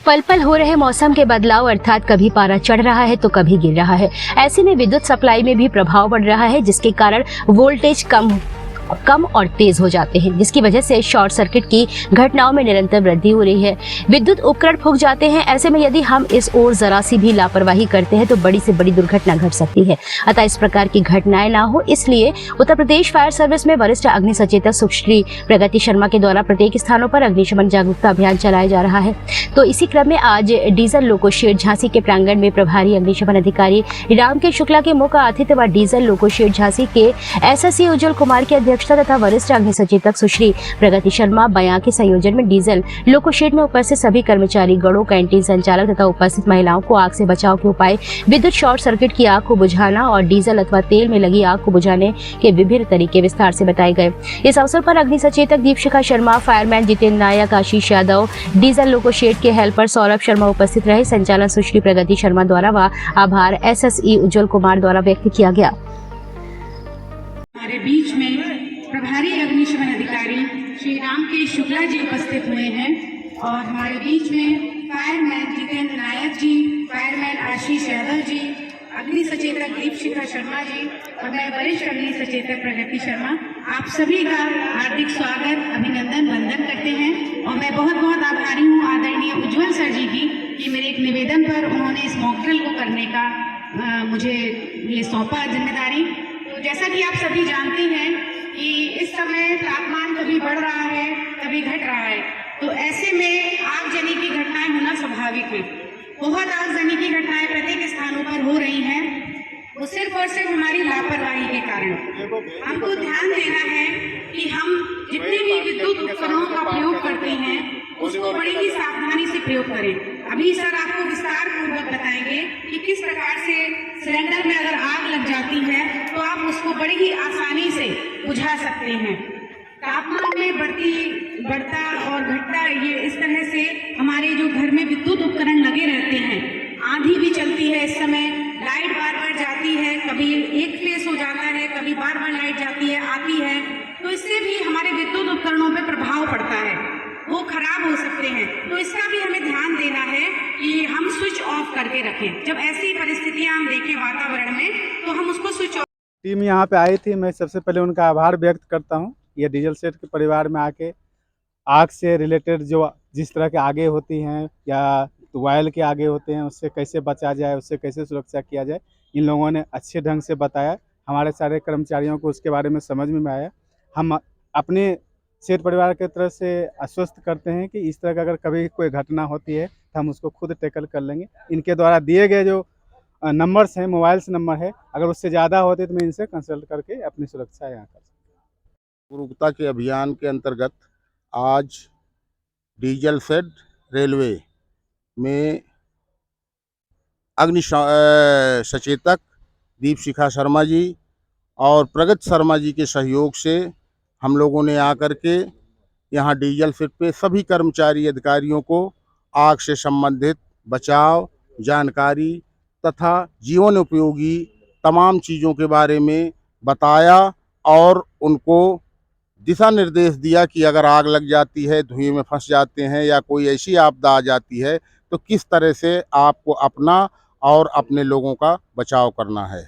पल पल हो रहे मौसम के बदलाव अर्थात कभी पारा चढ़ रहा है तो कभी गिर रहा है। ऐसे में विद्युत सप्लाई में भी प्रभाव पड़ रहा है, जिसके कारण वोल्टेज कम और तेज हो जाते हैं, जिसकी वजह से शॉर्ट सर्किट की घटनाओं में निरंतर वृद्धि हो रही है। विद्युत उपकरण फूंक जाते हैं। ऐसे में यदि हम इस ओर जरा सी भी लापरवाही करते हैं तो बड़ी से बड़ी दुर्घटना घट सकती है। अतः इस प्रकार की घटनाएं ना हो, इसलिए उत्तर प्रदेश फायर सर्विस में वरिष्ठ अग्नि सचेतक सुश्री प्रगति शर्मा के द्वारा प्रत्येक स्थानों पर अग्निशमन जागरूकता अभियान चलाया जा रहा है। तो इसी क्रम में आज डीजल लोको शेड झांसी के प्रांगण में प्रभारी अग्निशमन अधिकारी रामकेश शुक्ला के मुख्य आतिथ्य व डीजल लोको शेड झांसी के एसएससी उज्जवल कुमार की अध्यक्षता तथा वरिष्ठ अग्नि सचेतक सुश्री प्रगति शर्मा बयां के संयोजन में डीजल लोको शेड में उपस्थित सभी कर्मचारी गणों, कैंटीन संचालक तथा उपस्थित महिलाओं को आग से बचाव के उपाय, विद्युत शॉर्ट सर्किट की आग को बुझाना और डीजल अथवा तेल में लगी आग को बुझाने के विभिन्न तरीके विस्तार से बताए गए। इस अवसर पर अग्नि सचेतक दीपशिखा शर्मा, फायरमैन जितेंद्र नायक, आशीष यादव, डीजल लोको शेड के हेल्पर सौरभ शर्मा उपस्थित रहे। संचालन सुश्री प्रगति शर्मा द्वारा व आभार एसएसई उज्जवल कुमार द्वारा व्यक्त किया गया। हमारे बीच में प्रभारी अग्निशमन अधिकारी श्री रामकेश शुक्ला जी उपस्थित हुए हैं और हमारे बीच में फायरमैन जितेंद्र नायक जी, फायरमैन आशीष यादव जी, अग्नि सचेतक दीपशिखा शर्मा जी और मैं वरिष्ठ अग्नि सचेतक प्रगति शर्मा, आप सभी का हार्दिक स्वागत, अभिनंदन, वंदन करते हैं। और मैं बहुत बहुत आभारी हूँ आदरणीय उज्जवल सर जी की कि मेरे एक निवेदन पर उन्होंने इस मॉकड्रिल को करने का मुझे ये सौंपा जिम्मेदारी। तो जैसा कि आप सभी जानते हैं कि इस समय तापमान कभी बढ़ रहा है कभी घट रहा है, तो ऐसे में आगजनी की घटनाएं होना स्वाभाविक है। बहुत आगजनी की घटनाएं प्रत्येक स्थानों पर हो रही हैं, वो सिर्फ और सिर्फ हमारी लापरवाही के कारण। हमको ध्यान देना है कि हम जितने भी विद्युत उपकरणों का प्रयोग करते हैं उसको बड़ी ही सावधानी से प्रयोग करें। अभी सर आपको विस्तार पूर्वक बताएंगे कि किस प्रकार से सिलेंडर में अगर आग लग जाती है तो आप उसको बड़ी ही आसानी से बुझा सकते हैं। तापमान में बढ़ता और घटता, ये इस तरह से हमारे जो घर में विद्युत उपकरण लगे रहते हैं, आंधी भी चलती है, इस समय लाइट बार बार जाती है, कभी एक फेस हो जाता है, कभी बार बार लाइट जाती है आती है, तो इससे भी हमारे विद्युत उपकरणों पर प्रभाव पड़ता है, वो खराब हो सकते हैं। तो इसका भी हमें ध्यान देना है कि हम स्विच ऑफ करके रखें। जब ऐसी परिस्थितियां हम देखें वातावरण में तो हम उसको स्विच ऑफ। टीम यहाँ पे आई थी, मैं सबसे पहले उनका आभार व्यक्त करता हूँ। ये डीजल सेट के परिवार में आके आग से रिलेटेड जो जिस तरह के आगे होती हैं या वायल के आगे होते हैं, उससे कैसे बचा जाए, उससे कैसे सुरक्षा किया जाए, इन लोगों ने अच्छे ढंग से बताया। हमारे सारे कर्मचारियों को उसके बारे में समझ में आया। हम अपने सेठ परिवार की तरफ से आश्वस्त करते हैं कि इस तरह का अगर कभी कोई घटना होती है तो हम उसको खुद टैकल कर लेंगे। इनके द्वारा दिए गए जो नंबर्स हैं, मोबाइल से नंबर है, अगर उससे ज़्यादा होते तो मैं इनसे कंसल्ट करके अपनी सुरक्षा यहाँ कर सकता। जागरूकता के अभियान के अंतर्गत आज डीजल शेड रेलवे में अग्नि सचेतक दीपशिखा शर्मा जी और प्रगति शर्मा जी के सहयोग से हम लोगों ने आकर के यहाँ डीजल शेड पे सभी कर्मचारी अधिकारियों को आग से संबंधित बचाव जानकारी तथा जीवन उपयोगी तमाम चीज़ों के बारे में बताया और उनको दिशा निर्देश दिया कि अगर आग लग जाती है, धुएं में फंस जाते हैं या कोई ऐसी आपदा आ जाती है तो किस तरह से आपको अपना और अपने लोगों का बचाव करना है।